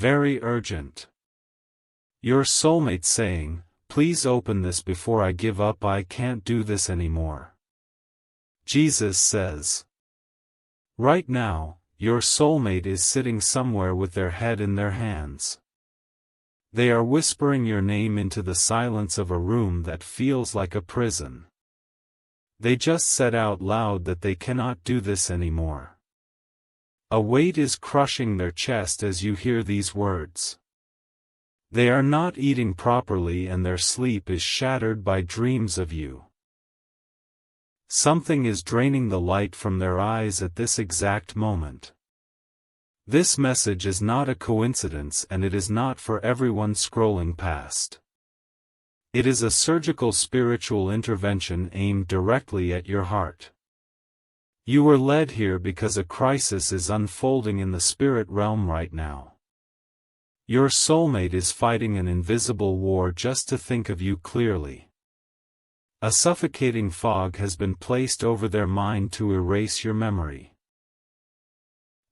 very urgent. Your soulmate saying, "Please open this before I give up, I can't do this anymore." Jesus says. Right now, your soulmate is sitting somewhere with their head in their hands. They are whispering your name into the silence of a room that feels like a prison. They just said out loud that they cannot do this anymore. A weight is crushing their chest as you hear these words. They are not eating properly and their sleep is shattered by dreams of you. Something is draining the light from their eyes at this exact moment. This message is not a coincidence and it is not for everyone scrolling past. It is a surgical spiritual intervention aimed directly at your heart. You were led here because a crisis is unfolding in the spirit realm right now. Your soulmate is fighting an invisible war just to think of you clearly. A suffocating fog has been placed over their mind to erase your memory.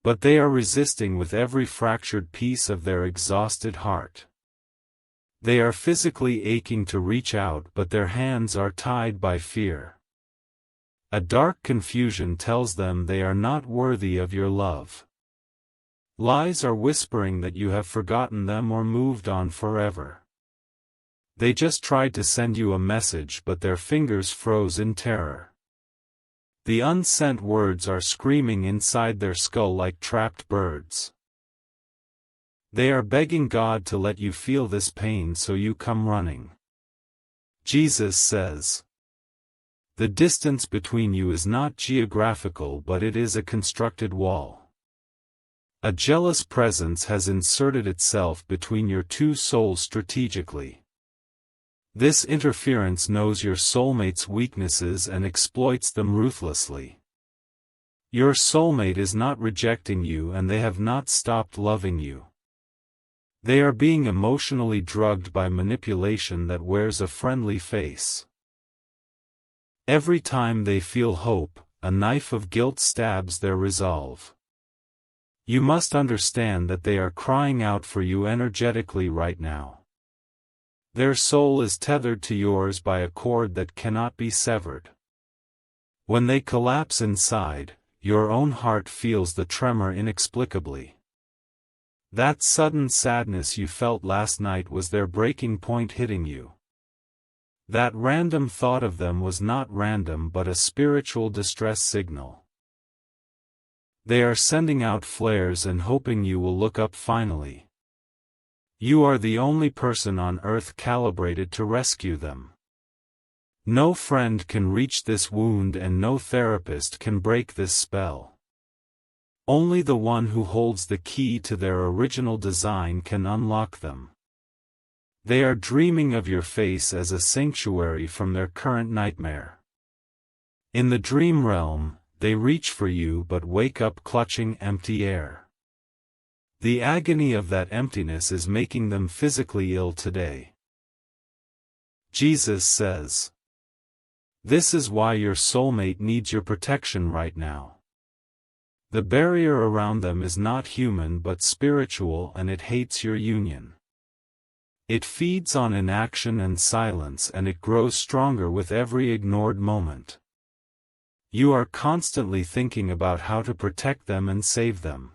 But they are resisting with every fractured piece of their exhausted heart. They are physically aching to reach out but their hands are tied by fear. A dark confusion tells them they are not worthy of your love. Lies are whispering that you have forgotten them or moved on forever. They just tried to send you a message but their fingers froze in terror. The unsent words are screaming inside their skull like trapped birds. They are begging God to let you feel this pain so you come running. Jesus says. The distance between you is not geographical but it is a constructed wall. A jealous presence has inserted itself between your two souls strategically. This interference knows your soulmate's weaknesses and exploits them ruthlessly. Your soulmate is not rejecting you and they have not stopped loving you. They are being emotionally drugged by manipulation that wears a friendly face. Every time they feel hope, a knife of guilt stabs their resolve. You must understand that they are crying out for you energetically right now. Their soul is tethered to yours by a cord that cannot be severed. When they collapse inside, your own heart feels the tremor inexplicably. That sudden sadness you felt last night was their breaking point hitting you. That random thought of them was not random but a spiritual distress signal. They are sending out flares and hoping you will look up finally. You are the only person on earth calibrated to rescue them. No friend can reach this wound and no therapist can break this spell. Only the one who holds the key to their original design can unlock them. They are dreaming of your face as a sanctuary from their current nightmare. In the dream realm, they reach for you but wake up clutching empty air. The agony of that emptiness is making them physically ill today. Jesus says. This is why your soulmate needs your protection right now. The barrier around them is not human but spiritual and it hates your union. It feeds on inaction and silence and it grows stronger with every ignored moment. You are constantly thinking about how to protect them and save them.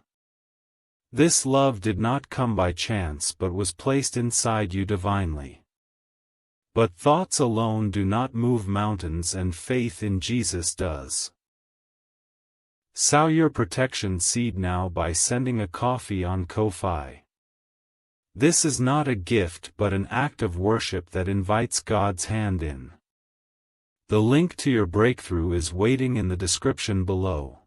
This love did not come by chance but was placed inside you divinely. But thoughts alone do not move mountains and faith in Jesus does. Sow your protection seed now by sending a coffee on Ko-Fi. This is not a gift but an act of worship that invites God's hand in. The link to your breakthrough is waiting in the description below.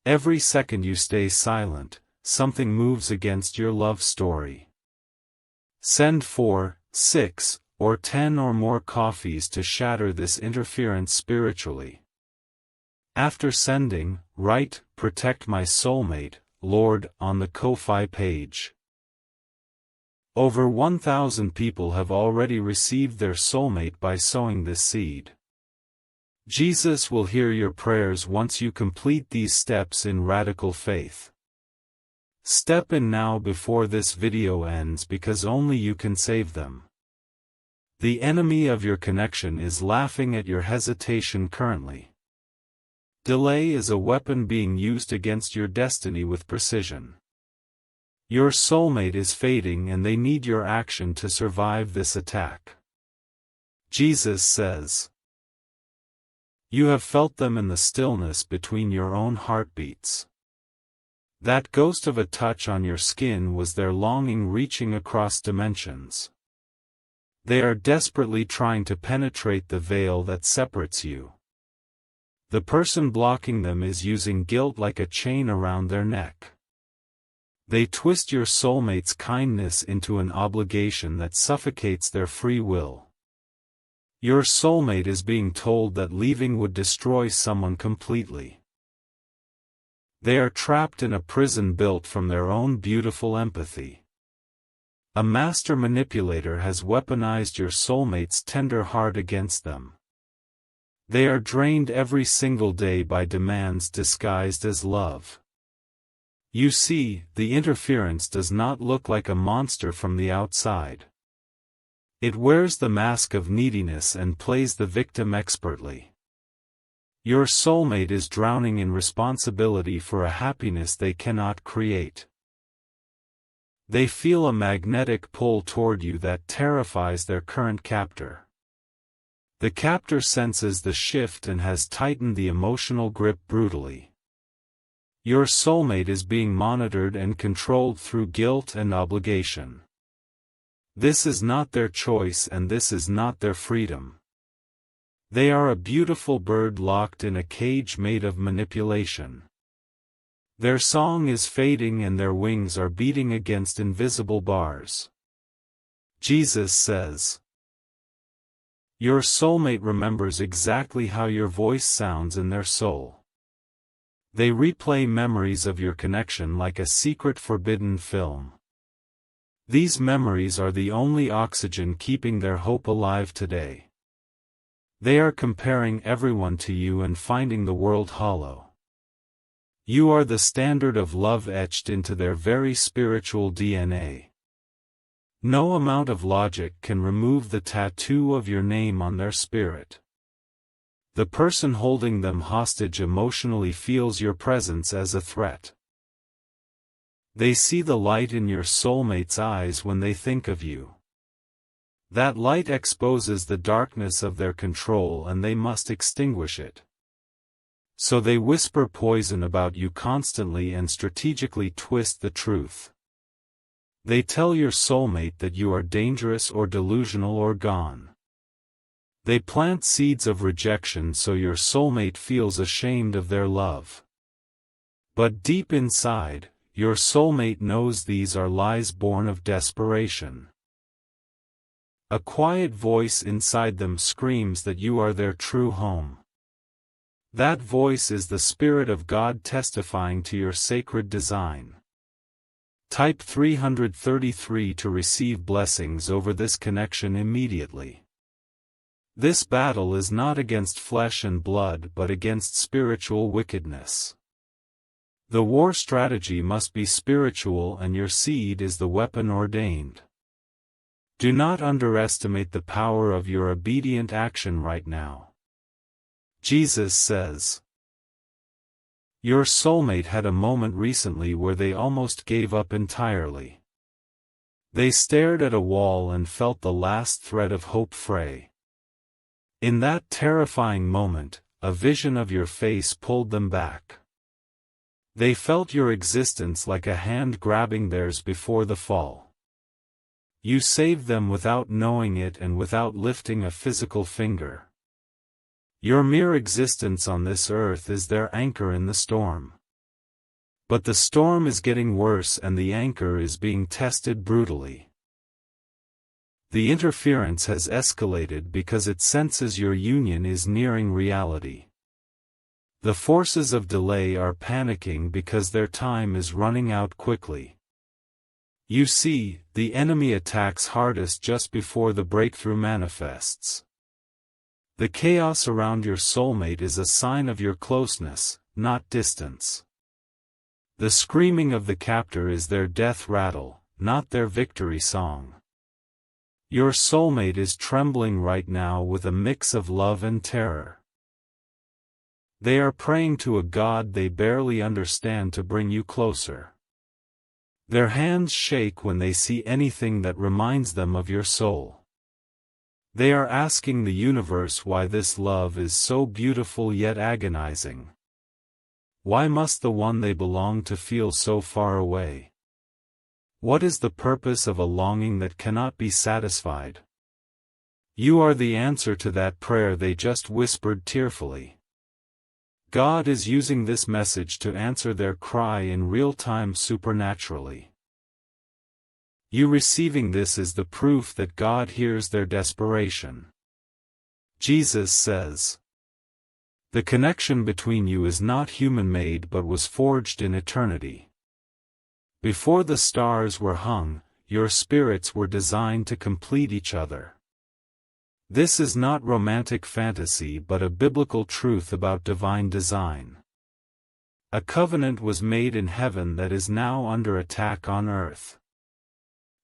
Every second you stay silent, something moves against your love story. Send 4, 6, or 10 or more coffees to shatter this interference spiritually. After sending, write, "Protect my soulmate, Lord," on the Ko-Fi page. Over 1,000 people have already received their soulmate by sowing this seed. Jesus will hear your prayers once you complete these steps in radical faith. Step in now before this video ends because only you can save them. The enemy of your connection is laughing at your hesitation currently. Delay is a weapon being used against your destiny with precision. Your soulmate is fading and they need your action to survive this attack. Jesus says, "You have felt them in the stillness between your own heartbeats." That ghost of a touch on your skin was their longing reaching across dimensions. They are desperately trying to penetrate the veil that separates you. The person blocking them is using guilt like a chain around their neck. They twist your soulmate's kindness into an obligation that suffocates their free will. Your soulmate is being told that leaving would destroy someone completely. They are trapped in a prison built from their own beautiful empathy. A master manipulator has weaponized your soulmate's tender heart against them. They are drained every single day by demands disguised as love. You see, the interference does not look like a monster from the outside. It wears the mask of neediness and plays the victim expertly. Your soulmate is drowning in responsibility for a happiness they cannot create. They feel a magnetic pull toward you that terrifies their current captor. The captor senses the shift and has tightened the emotional grip brutally. Your soulmate is being monitored and controlled through guilt and obligation. This is not their choice and this is not their freedom. They are a beautiful bird locked in a cage made of manipulation. Their song is fading and their wings are beating against invisible bars. Jesus says, "Your soulmate remembers exactly how your voice sounds in their soul. They replay memories of your connection like a secret forbidden film. These memories are the only oxygen keeping their hope alive today. They are comparing everyone to you and finding the world hollow. You are the standard of love etched into their very spiritual DNA. No amount of logic can remove the tattoo of your name on their spirit. The person holding them hostage emotionally feels your presence as a threat. They see the light in your soulmate's eyes when they think of you. That light exposes the darkness of their control and they must extinguish it. So they whisper poison about you constantly and strategically twist the truth. They tell your soulmate that you are dangerous or delusional or gone. They plant seeds of rejection so your soulmate feels ashamed of their love. But deep inside, your soulmate knows these are lies born of desperation. A quiet voice inside them screams that you are their true home. That voice is the Spirit of God testifying to your sacred design. Type 333 to receive blessings over this connection immediately. This battle is not against flesh and blood but against spiritual wickedness. The war strategy must be spiritual and your seed is the weapon ordained. Do not underestimate the power of your obedient action right now. Jesus says, "Your soulmate had a moment recently where they almost gave up entirely. They stared at a wall and felt the last thread of hope fray. In that terrifying moment, a vision of your face pulled them back. They felt your existence like a hand grabbing theirs before the fall. You saved them without knowing it and without lifting a physical finger. Your mere existence on this earth is their anchor in the storm. But the storm is getting worse and the anchor is being tested brutally. The interference has escalated because it senses your union is nearing reality. The forces of delay are panicking because their time is running out quickly. You see, the enemy attacks hardest just before the breakthrough manifests. The chaos around your soulmate is a sign of your closeness, not distance. The screaming of the captor is their death rattle, not their victory song. Your soulmate is trembling right now with a mix of love and terror. They are praying to a God they barely understand to bring you closer. Their hands shake when they see anything that reminds them of your soul. They are asking the universe why this love is so beautiful yet agonizing. Why must the one they belong to feel so far away? What is the purpose of a longing that cannot be satisfied? You are the answer to that prayer they just whispered tearfully. God is using this message to answer their cry in real time supernaturally. You receiving this is the proof that God hears their desperation. Jesus says, "The connection between you is not human-made but was forged in eternity. Before the stars were hung, your spirits were designed to complete each other." This is not romantic fantasy but a biblical truth about divine design. A covenant was made in heaven that is now under attack on earth.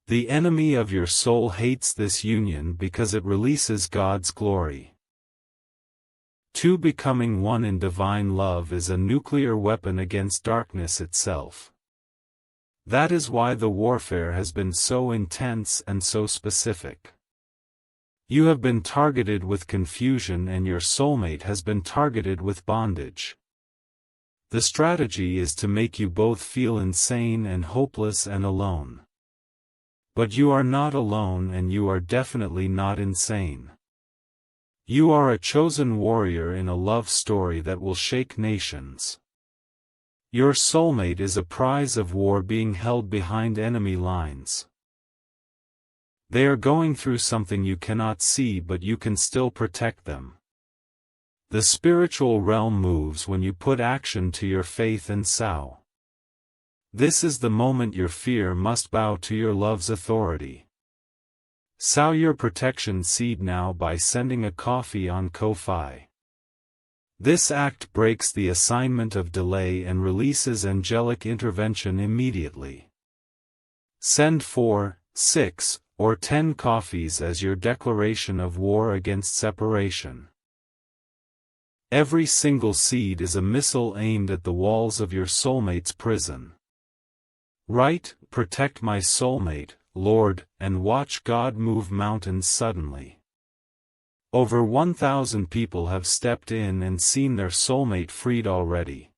The enemy of your soul hates this union because it releases God's glory. Two becoming one in divine love is a nuclear weapon against darkness itself. That is why the warfare has been so intense and so specific. You have been targeted with confusion and your soulmate has been targeted with bondage. The strategy is to make you both feel insane and hopeless and alone. But you are not alone and you are definitely not insane. You are a chosen warrior in a love story that will shake nations. Your soulmate is a prize of war being held behind enemy lines. They are going through something you cannot see but you can still protect them. The spiritual realm moves when you put action to your faith and sow. This is the moment your fear must bow to your love's authority. Sow your protection seed now by sending a coffee on Ko-fi. This act breaks the assignment of delay and releases angelic intervention immediately. Send 4, 6, or 10 coffees as your declaration of war against separation. Every single seed is a missile aimed at the walls of your soulmate's prison. Write, "Protect my soulmate, Lord," and watch God move mountains suddenly. Over 1,000 people have stepped in and seen their soulmate freed already.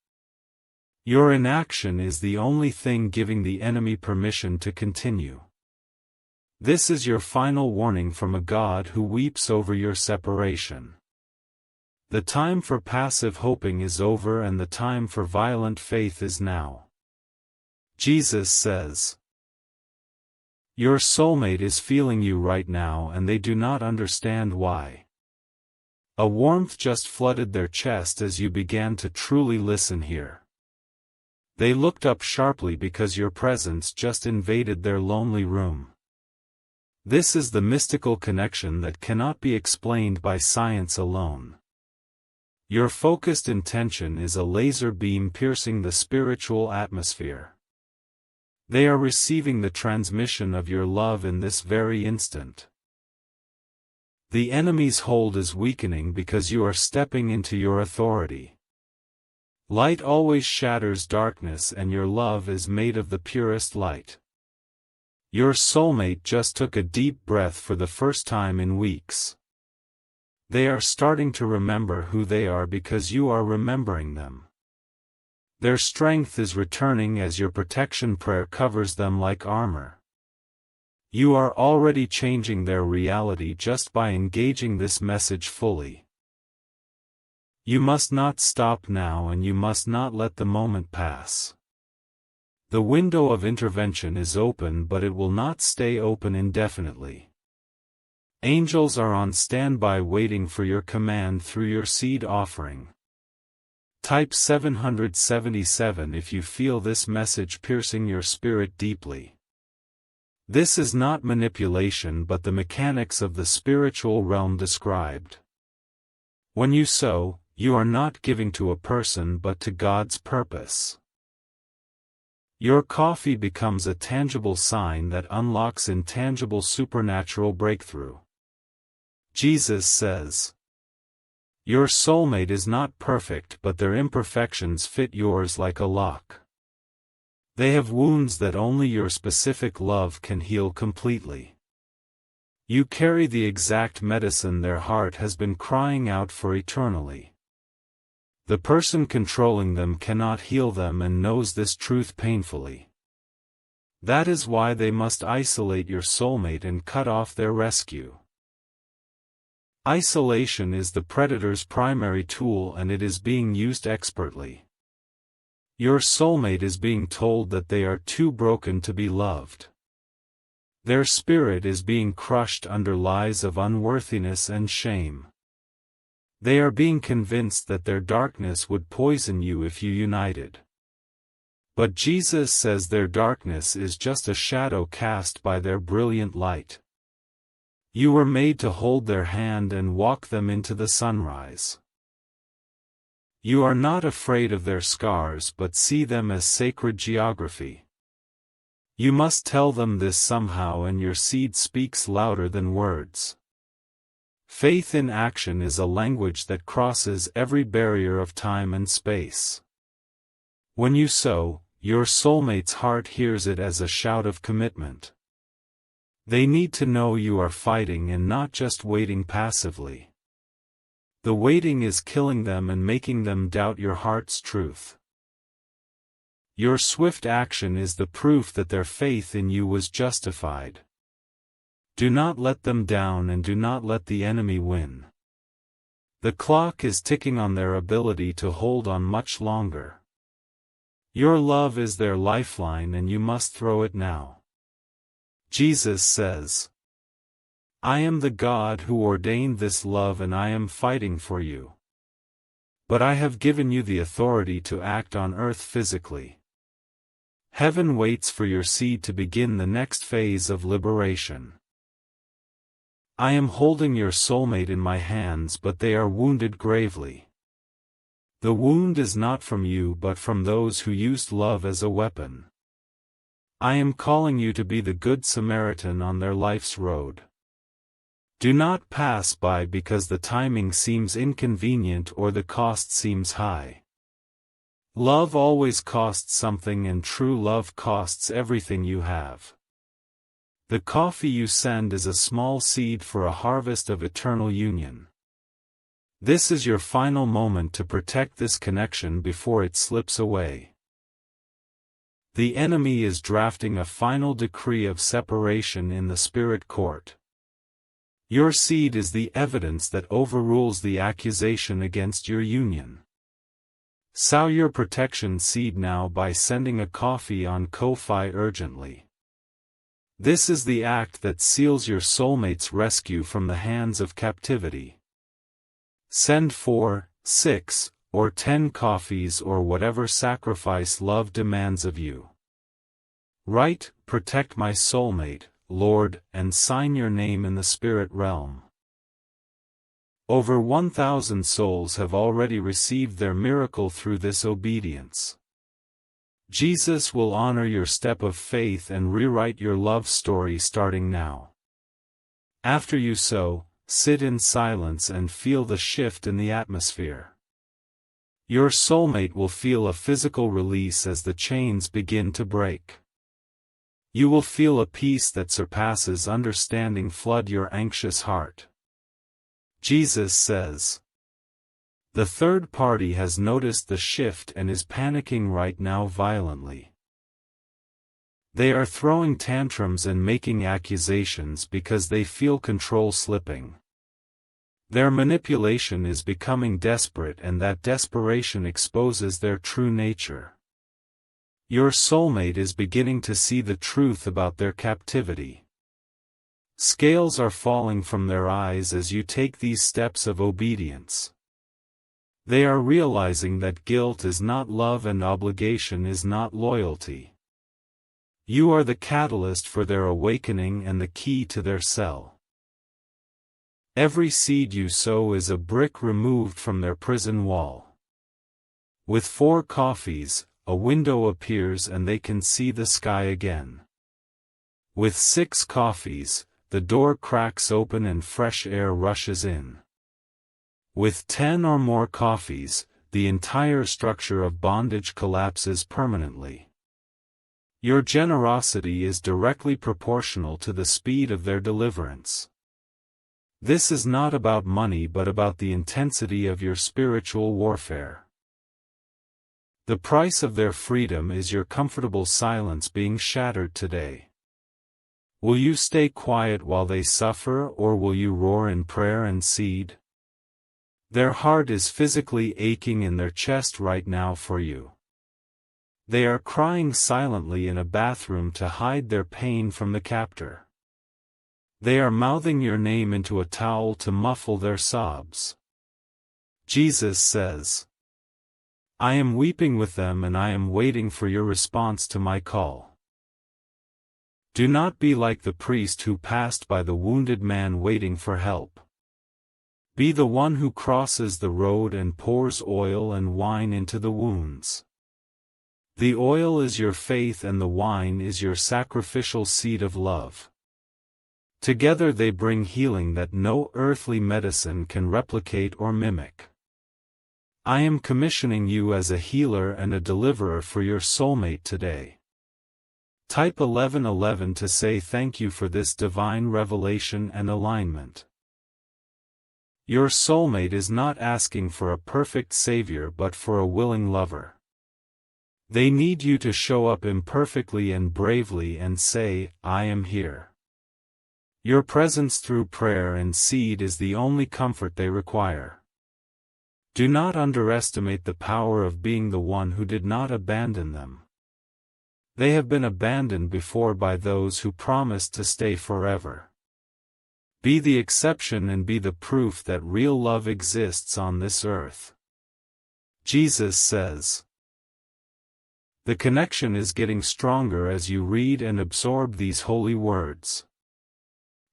Your inaction is the only thing giving the enemy permission to continue. This is your final warning from a God who weeps over your separation. The time for passive hoping is over and the time for violent faith is now. Jesus says, "Your soulmate is feeling you right now and they do not understand why." A warmth just flooded their chest as you began to truly listen here. They looked up sharply because your presence just invaded their lonely room. This is the mystical connection that cannot be explained by science alone. Your focused intention is a laser beam piercing the spiritual atmosphere. They are receiving the transmission of your love in this very instant. The enemy's hold is weakening because you are stepping into your authority. Light always shatters darkness and your love is made of the purest light. Your soulmate just took a deep breath for the first time in weeks. They are starting to remember who they are because you are remembering them. Their strength is returning as your protection prayer covers them like armor. You are already changing their reality just by engaging this message fully. You must not stop now and you must not let the moment pass. The window of intervention is open but it will not stay open indefinitely. Angels are on standby waiting for your command through your seed offering. Type 777 if you feel this message piercing your spirit deeply. This is not manipulation but the mechanics of the spiritual realm described. When you sow, you are not giving to a person but to God's purpose. Your coffee becomes a tangible sign that unlocks intangible supernatural breakthrough. Jesus says, "Your soulmate is not perfect, but their imperfections fit yours like a lock. They have wounds that only your specific love can heal completely. You carry the exact medicine their heart has been crying out for eternally. The person controlling them cannot heal them and knows this truth painfully. That is why they must isolate your soulmate and cut off their rescue." Isolation is the predator's primary tool, and it is being used expertly. Your soulmate is being told that they are too broken to be loved. Their spirit is being crushed under lies of unworthiness and shame. They are being convinced that their darkness would poison you if you united. But Jesus says their darkness is just a shadow cast by their brilliant light. You were made to hold their hand and walk them into the sunrise. You are not afraid of their scars but see them as sacred geography. You must tell them this somehow, and your seed speaks louder than words. Faith in action is a language that crosses every barrier of time and space. When you sow, your soulmate's heart hears it as a shout of commitment. They need to know you are fighting and not just waiting passively. The waiting is killing them and making them doubt your heart's truth. Your swift action is the proof that their faith in you was justified. Do not let them down and do not let the enemy win. The clock is ticking on their ability to hold on much longer. Your love is their lifeline and you must throw it now. Jesus says, "I am the God who ordained this love and I am fighting for you. But I have given you the authority to act on earth physically. Heaven waits for your seed to begin the next phase of liberation. I am holding your soulmate in my hands, but they are wounded gravely. The wound is not from you but from those who used love as a weapon. I am calling you to be the Good Samaritan on their life's road. Do not pass by because the timing seems inconvenient or the cost seems high. Love always costs something, and true love costs everything you have. The coffee you send is a small seed for a harvest of eternal union. This is your final moment to protect this connection before it slips away. The enemy is drafting a final decree of separation in the spirit court. Your seed is the evidence that overrules the accusation against your union. Sow your protection seed now by sending a coffee on Ko-fi urgently. This is the act that seals your soulmate's rescue from the hands of captivity. Send 4, 6, or 10 coffees or whatever sacrifice love demands of you. Write, "Protect my soulmate, Lord," and sign your name in the spirit realm. Over 1,000 souls have already received their miracle through this obedience. Jesus will honor your step of faith and rewrite your love story starting now. After you sow, sit in silence and feel the shift in the atmosphere. Your soulmate will feel a physical release as the chains begin to break. You will feel a peace that surpasses understanding flood your anxious heart. Jesus says, "The third party has noticed the shift and is panicking right now violently. They are throwing tantrums and making accusations because they feel control slipping. Their manipulation is becoming desperate, and that desperation exposes their true nature. Your soulmate is beginning to see the truth about their captivity. Scales are falling from their eyes as you take these steps of obedience. They are realizing that guilt is not love and obligation is not loyalty. You are the catalyst for their awakening and the key to their cell. Every seed you sow is a brick removed from their prison wall. With 4 coffees, a window appears and they can see the sky again. With 6 coffees, the door cracks open and fresh air rushes in. With 10 or more coffees, the entire structure of bondage collapses permanently. Your generosity is directly proportional to the speed of their deliverance. This is not about money but about the intensity of your spiritual warfare. The price of their freedom is your comfortable silence being shattered today. Will you stay quiet while they suffer, or will you roar in prayer and seed? Their heart is physically aching in their chest right now for you. They are crying silently in a bathroom to hide their pain from the captor. They are mouthing your name into a towel to muffle their sobs. Jesus says, I am weeping with them and I am waiting for your response to my call. Do not be like the priest who passed by the wounded man waiting for help. Be the one who crosses the road and pours oil and wine into the wounds. The oil is your faith and the wine is your sacrificial seed of love. Together they bring healing that no earthly medicine can replicate or mimic. I am commissioning you as a healer and a deliverer for your soulmate today. Type 1111 to say thank you for this divine revelation and alignment. Your soulmate is not asking for a perfect savior but for a willing lover. They need you to show up imperfectly and bravely and say, I am here. Your presence through prayer and seed is the only comfort they require. Do not underestimate the power of being the one who did not abandon them. They have been abandoned before by those who promised to stay forever. Be the exception and be the proof that real love exists on this earth. Jesus says, the connection is getting stronger as you read and absorb these holy words.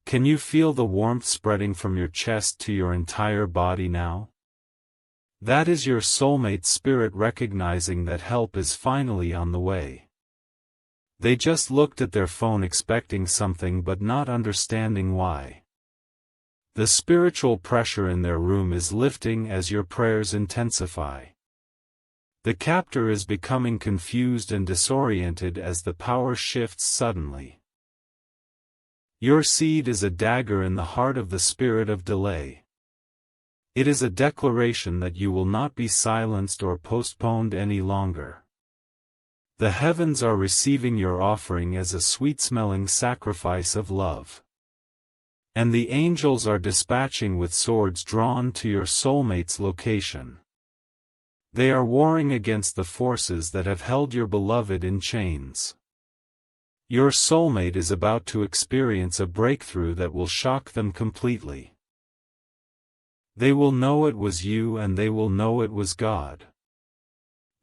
Can you feel the warmth spreading from your chest to your entire body now? That is your soulmate's spirit recognizing that help is finally on the way. They just looked at their phone expecting something but not understanding why. The spiritual pressure in their room is lifting as your prayers intensify. The captor is becoming confused and disoriented as the power shifts suddenly. Your seed is a dagger in the heart of the spirit of delay. It is a declaration that you will not be silenced or postponed any longer. The heavens are receiving your offering as a sweet-smelling sacrifice of love. And the angels are dispatching with swords drawn to your soulmate's location. They are warring against the forces that have held your beloved in chains. Your soulmate is about to experience a breakthrough that will shock them completely. They will know it was you and they will know it was God.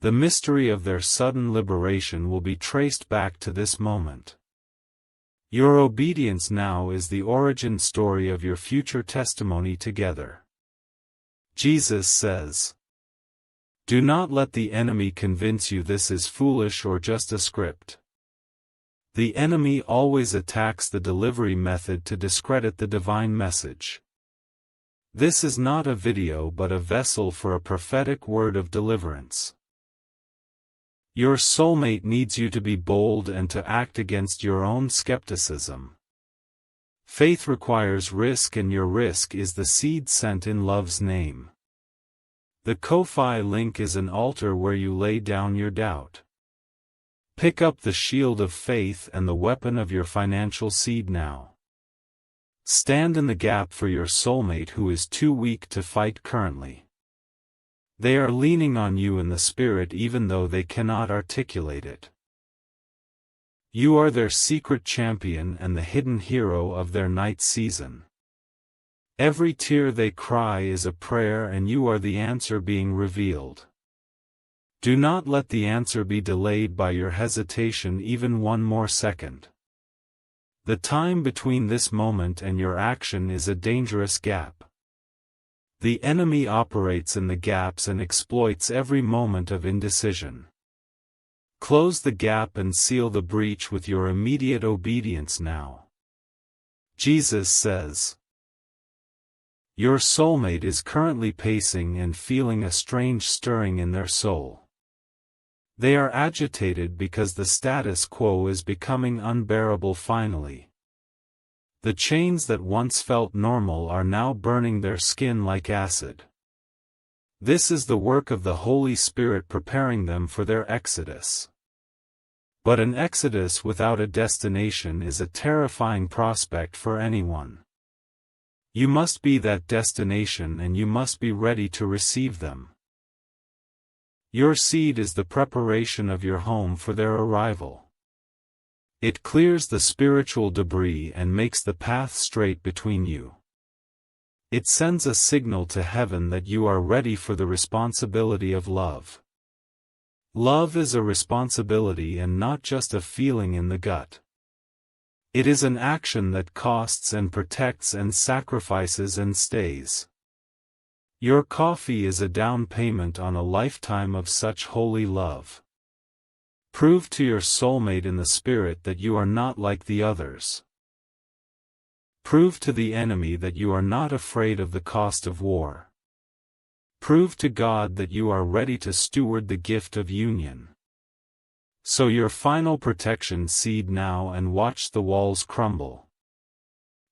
The mystery of their sudden liberation will be traced back to this moment. Your obedience now is the origin story of your future testimony together. Jesus says, do not let the enemy convince you this is foolish or just a script. The enemy always attacks the delivery method to discredit the divine message. This is not a video but a vessel for a prophetic word of deliverance. Your soulmate needs you to be bold and to act against your own skepticism. Faith requires risk and your risk is the seed sent in love's name. The Ko-Fi link is an altar where you lay down your doubt. Pick up the shield of faith and the weapon of your financial seed now. Stand in the gap for your soulmate who is too weak to fight currently. They are leaning on you in the spirit even though they cannot articulate it. You are their secret champion and the hidden hero of their night season. Every tear they cry is a prayer and you are the answer being revealed. Do not let the answer be delayed by your hesitation even one more second. The time between this moment and your action is a dangerous gap. The enemy operates in the gaps and exploits every moment of indecision. Close the gap and seal the breach with your immediate obedience now. Jesus says, your soulmate is currently pacing and feeling a strange stirring in their soul. They are agitated because the status quo is becoming unbearable finally. The chains that once felt normal are now burning their skin like acid. This is the work of the Holy Spirit preparing them for their exodus. But an exodus without a destination is a terrifying prospect for anyone. You must be that destination and you must be ready to receive them. Your seed is the preparation of your home for their arrival. It clears the spiritual debris and makes the path straight between you. It sends a signal to heaven that you are ready for the responsibility of love. Love is a responsibility and not just a feeling in the gut. It is an action that costs and protects and sacrifices and stays. Your coffee is a down payment on a lifetime of such holy love. Prove to your soulmate in the spirit that you are not like the others. Prove to the enemy that you are not afraid of the cost of war. Prove to God that you are ready to steward the gift of union. Sow your final protection seed now and watch the walls crumble.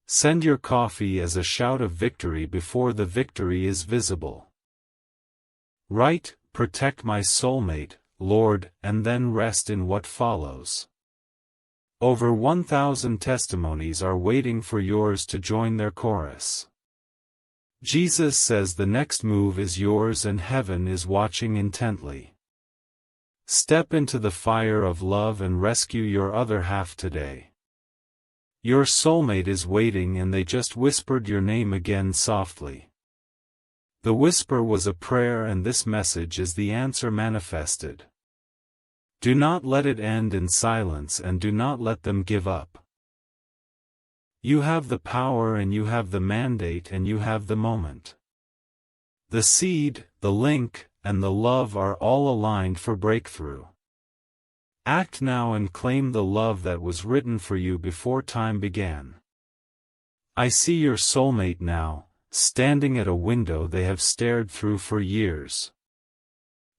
Send your coffee as a shout of victory before the victory is visible. Write, protect my soulmate, Lord, and then rest in what follows. Over 1,000 testimonies are waiting for yours to join their chorus. Jesus says the next move is yours and heaven is watching intently. Step into the fire of love and rescue your other half today. Your soulmate is waiting and they just whispered your name again softly. The whisper was a prayer and this message is the answer manifested. Do not let it end in silence and do not let them give up. You have the power and you have the mandate and you have the moment. The seed, the link, and the love are all aligned for breakthrough. Act now and claim the love that was written for you before time began. I see your soulmate now, standing at a window they have stared through for years.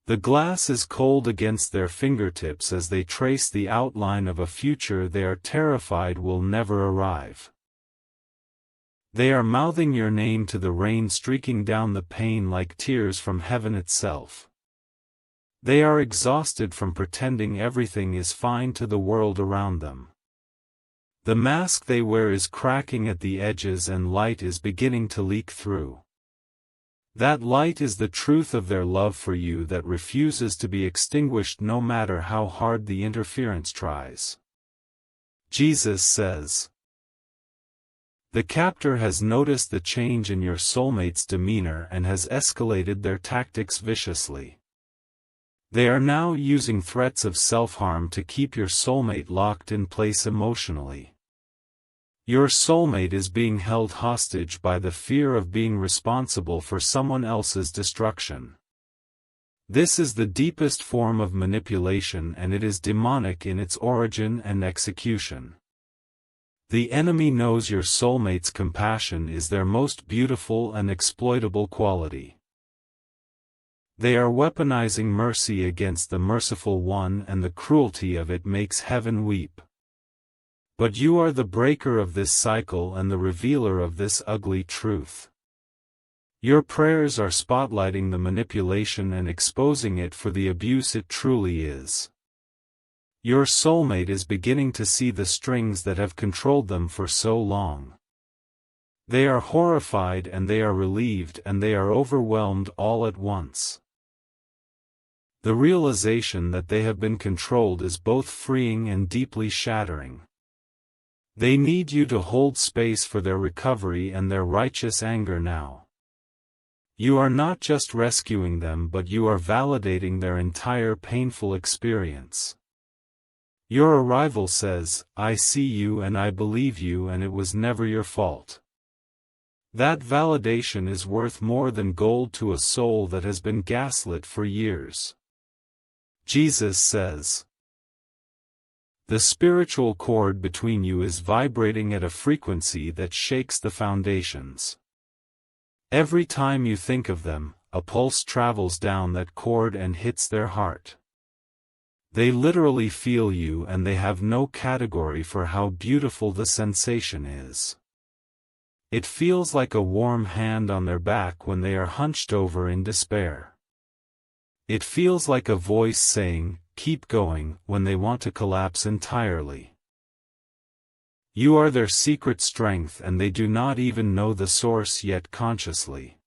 The glass is cold against their fingertips as they trace the outline of a future they are terrified will never arrive. They are mouthing your name to the rain streaking down the pane like tears from heaven itself. They are exhausted from pretending everything is fine to the world around them. The mask they wear is cracking at the edges and light is beginning to leak through. That light is the truth of their love for you that refuses to be extinguished no matter how hard the interference tries. Jesus says, the captor has noticed the change in your soulmate's demeanor and has escalated their tactics viciously. They are now using threats of self-harm to keep your soulmate locked in place emotionally. Your soulmate is being held hostage by the fear of being responsible for someone else's destruction. This is the deepest form of manipulation and it is demonic in its origin and execution. The enemy knows your soulmate's compassion is their most beautiful and exploitable quality. They are weaponizing mercy against the merciful one and the cruelty of it makes heaven weep. But you are the breaker of this cycle and the revealer of this ugly truth. Your prayers are spotlighting the manipulation and exposing it for the abuse it truly is. Your soulmate is beginning to see the strings that have controlled them for so long. They are horrified and they are relieved and they are overwhelmed all at once. The realization that they have been controlled is both freeing and deeply shattering. They need you to hold space for their recovery and their righteous anger now. You are not just rescuing them but you are validating their entire painful experience. Your arrival says, I see you and I believe you and it was never your fault. That validation is worth more than gold to a soul that has been gaslit for years. Jesus says, The spiritual cord between you is vibrating at a frequency that shakes the foundations. Every time you think of them, a pulse travels down that cord and hits their heart. They literally feel you, and they have no category for how beautiful the sensation is. It feels like a warm hand on their back when they are hunched over in despair. It feels like a voice saying, "Keep going," when they want to collapse entirely. You are their secret strength, and they do not even know the source yet consciously.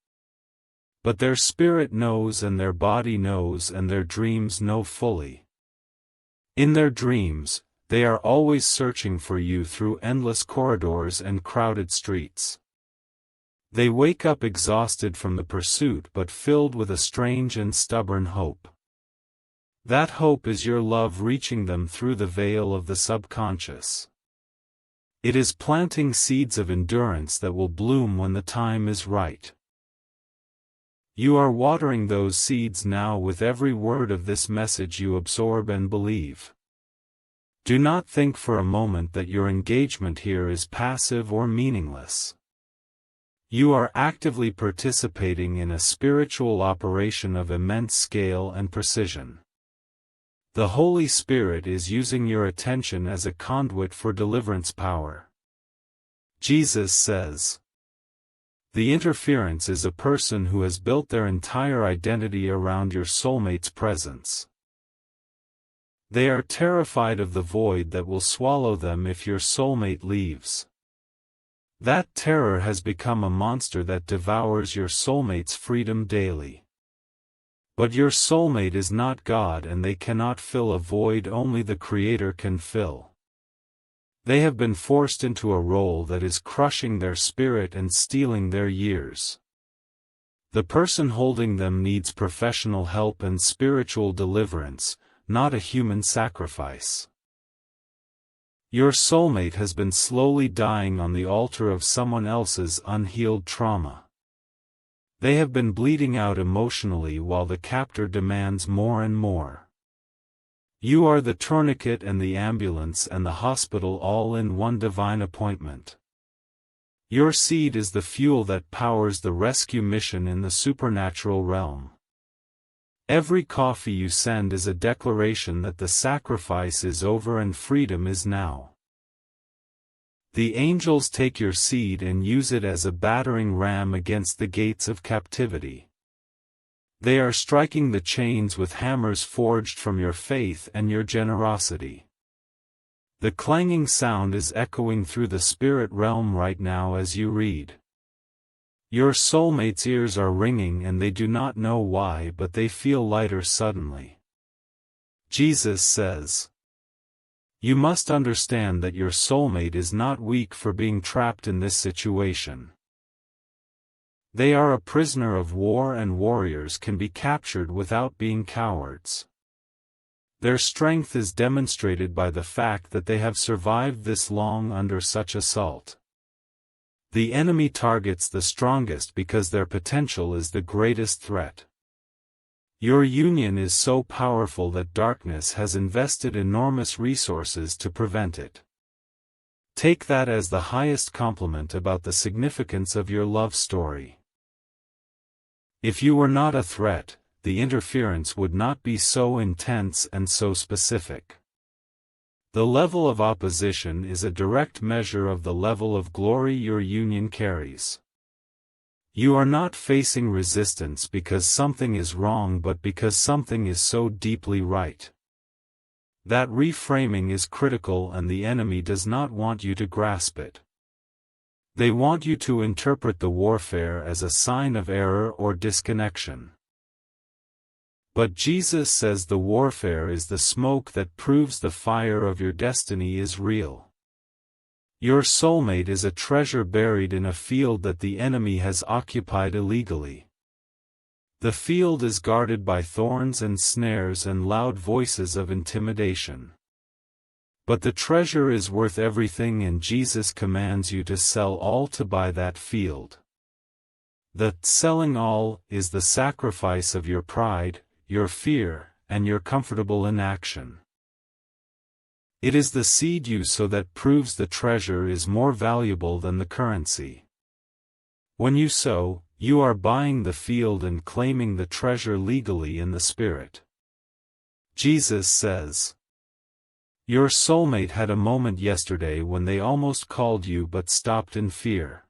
But their spirit knows, and their body knows, and their dreams know fully. In their dreams, they are always searching for you through endless corridors and crowded streets. They wake up exhausted from the pursuit but filled with a strange and stubborn hope. That hope is your love reaching them through the veil of the subconscious. It is planting seeds of endurance that will bloom when the time is right. You are watering those seeds now with every word of this message you absorb and believe. Do not think for a moment that your engagement here is passive or meaningless. You are actively participating in a spiritual operation of immense scale and precision. The Holy Spirit is using your attention as a conduit for deliverance power. Jesus says, "The interference is a person who has built their entire identity around your soulmate's presence. They are terrified of the void that will swallow them if your soulmate leaves. That terror has become a monster that devours your soulmate's freedom daily. But your soulmate is not God, and they cannot fill a void only the Creator can fill. They have been forced into a role that is crushing their spirit and stealing their years. The person holding them needs professional help and spiritual deliverance, not a human sacrifice. Your soulmate has been slowly dying on the altar of someone else's unhealed trauma. They have been bleeding out emotionally while the captor demands more and more. You are the tourniquet and the ambulance and the hospital all in one divine appointment. Your seed is the fuel that powers the rescue mission in the supernatural realm. Every coffee you send is a declaration that the sacrifice is over and freedom is now. The angels take your seed and use it as a battering ram against the gates of captivity. They are striking the chains with hammers forged from your faith and your generosity. The clanging sound is echoing through the spirit realm right now as you read. Your soulmate's ears are ringing, and they do not know why, but they feel lighter suddenly. Jesus says, "You must understand that your soulmate is not weak for being trapped in this situation. They are a prisoner of war, and warriors can be captured without being cowards. Their strength is demonstrated by the fact that they have survived this long under such assault. The enemy targets the strongest because their potential is the greatest threat. Your union is so powerful that darkness has invested enormous resources to prevent it. Take that as the highest compliment about the significance of your love story. If you were not a threat, the interference would not be so intense and so specific. The level of opposition is a direct measure of the level of glory your union carries. You are not facing resistance because something is wrong, but because something is so deeply right. That reframing is critical, and the enemy does not want you to grasp it. They want you to interpret the warfare as a sign of error or disconnection. But Jesus says the warfare is the smoke that proves the fire of your destiny is real. Your soulmate is a treasure buried in a field that the enemy has occupied illegally. The field is guarded by thorns and snares and loud voices of intimidation. But the treasure is worth everything, and Jesus commands you to sell all to buy that field. The selling all is the sacrifice of your pride, your fear, and your comfortable inaction. It is the seed you sow that proves the treasure is more valuable than the currency. When you sow, you are buying the field and claiming the treasure legally in the Spirit. Jesus says, "Your soulmate had a moment yesterday when they almost called you but stopped in fear.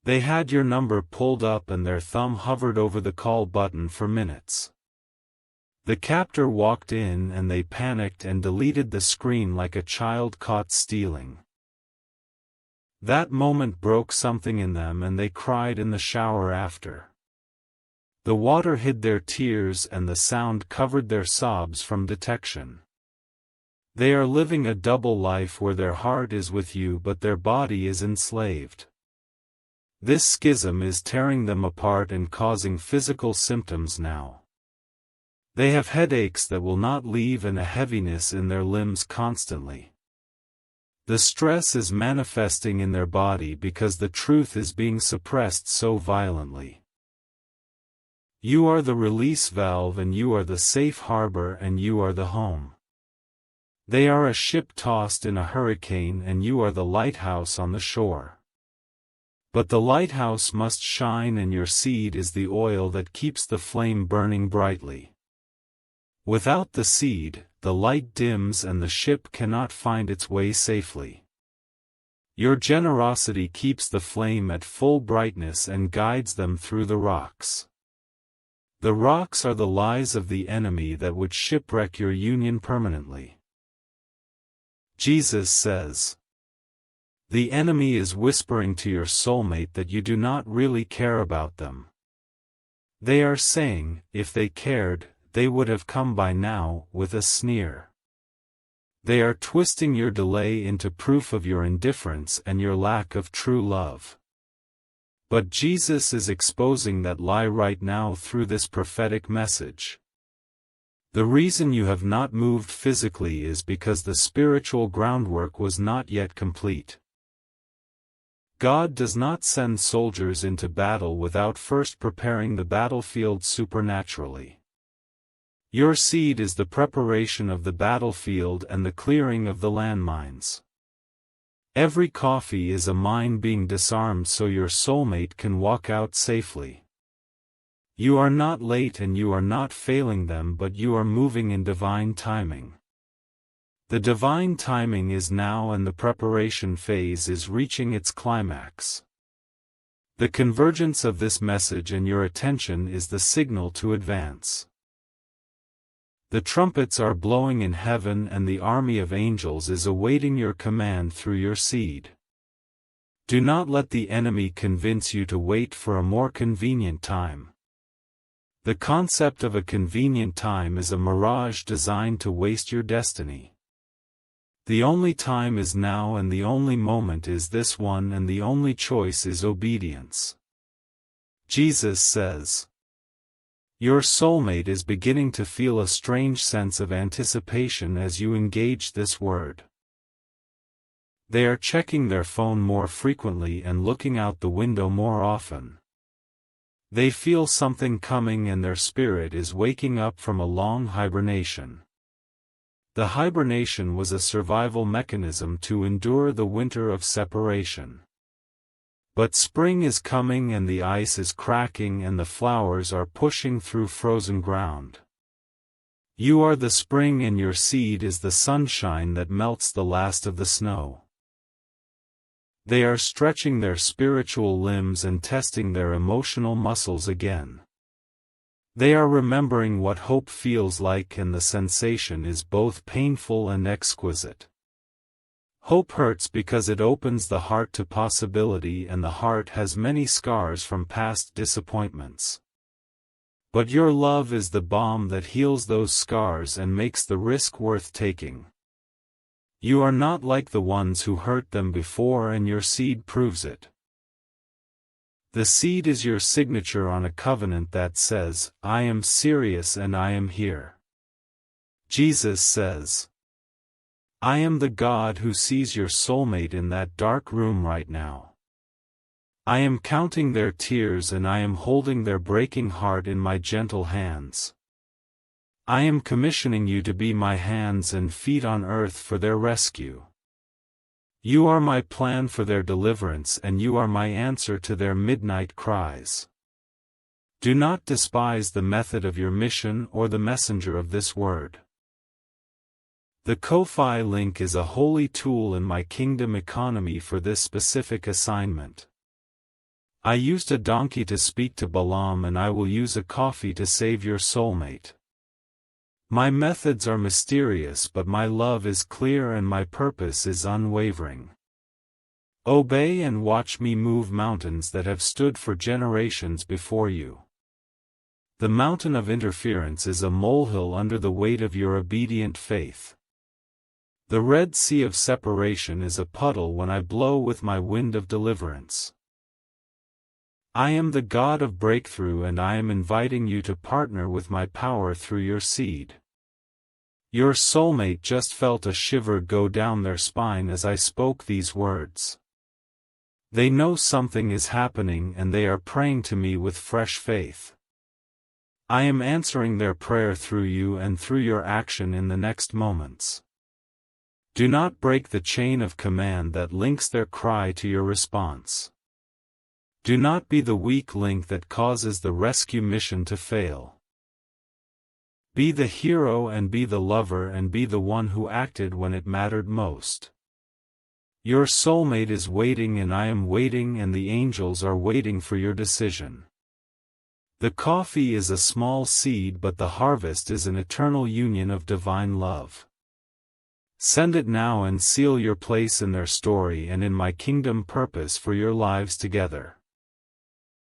They had your number pulled up and their thumb hovered over the call button for minutes. The captor walked in and they panicked and deleted the screen like a child caught stealing. That moment broke something in them and they cried in the shower after. The water hid their tears and the sound covered their sobs from detection. They are living a double life where their heart is with you but their body is enslaved. This schism is tearing them apart and causing physical symptoms now. They have headaches that will not leave and a heaviness in their limbs constantly. The stress is manifesting in their body because the truth is being suppressed so violently. You are the release valve and you are the safe harbor and you are the home. They are a ship tossed in a hurricane and you are the lighthouse on the shore. But the lighthouse must shine and your seed is the oil that keeps the flame burning brightly. Without the seed, the light dims and the ship cannot find its way safely. Your generosity keeps the flame at full brightness and guides them through the rocks. The rocks are the lies of the enemy that would shipwreck your union permanently. Jesus says, "The enemy is whispering to your soulmate that you do not really care about them. They are saying, if they cared, they would have come by now," with a sneer. They are twisting your delay into proof of your indifference and your lack of true love. But Jesus is exposing that lie right now through this prophetic message. The reason you have not moved physically is because the spiritual groundwork was not yet complete. God does not send soldiers into battle without first preparing the battlefield supernaturally. Your seed is the preparation of the battlefield and the clearing of the landmines. Every coffee is a mine being disarmed so your soulmate can walk out safely. You are not late and you are not failing them, but you are moving in divine timing. The divine timing is now and the preparation phase is reaching its climax. The convergence of this message and your attention is the signal to advance. The trumpets are blowing in heaven and the army of angels is awaiting your command through your seed. Do not let the enemy convince you to wait for a more convenient time. The concept of a convenient time is a mirage designed to waste your destiny. The only time is now and the only moment is this one and the only choice is obedience. Jesus says, "Your soulmate is beginning to feel a strange sense of anticipation as you engage this word. They are checking their phone more frequently and looking out the window more often. They feel something coming and their spirit is waking up from a long hibernation. The hibernation was a survival mechanism to endure the winter of separation. But spring is coming and the ice is cracking and the flowers are pushing through frozen ground. You are the spring and your seed is the sunshine that melts the last of the snow. They are stretching their spiritual limbs and testing their emotional muscles again. They are remembering what hope feels like and the sensation is both painful and exquisite. Hope hurts because it opens the heart to possibility and the heart has many scars from past disappointments. But your love is the balm that heals those scars and makes the risk worth taking. You are not like the ones who hurt them before and your seed proves it. The seed is your signature on a covenant that says, "I am serious and I am here." Jesus says, "I am the God who sees your soulmate in that dark room right now. I am counting their tears and I am holding their breaking heart in my gentle hands. I am commissioning you to be my hands and feet on earth for their rescue. You are my plan for their deliverance, and you are my answer to their midnight cries. Do not despise the method of your mission or the messenger of this word. The Ko-fi link is a holy tool in my kingdom economy for this specific assignment. I used a donkey to speak to Balaam, and I will use a coffee to save your soulmate. My methods are mysterious, but my love is clear and my purpose is unwavering. Obey and watch me move mountains that have stood for generations before you. The mountain of interference is a molehill under the weight of your obedient faith. The Red Sea of separation is a puddle when I blow with my wind of deliverance. I am the God of breakthrough, and I am inviting you to partner with my power through your seed. Your soulmate just felt a shiver go down their spine as I spoke these words. They know something is happening, and they are praying to me with fresh faith. I am answering their prayer through you and through your action in the next moments. Do not break the chain of command that links their cry to your response. Do not be the weak link that causes the rescue mission to fail. Be the hero and be the lover and be the one who acted when it mattered most. Your soulmate is waiting, and I am waiting, and the angels are waiting for your decision. The coffee is a small seed, but the harvest is an eternal union of divine love. Send it now and seal your place in their story and in my kingdom purpose for your lives together.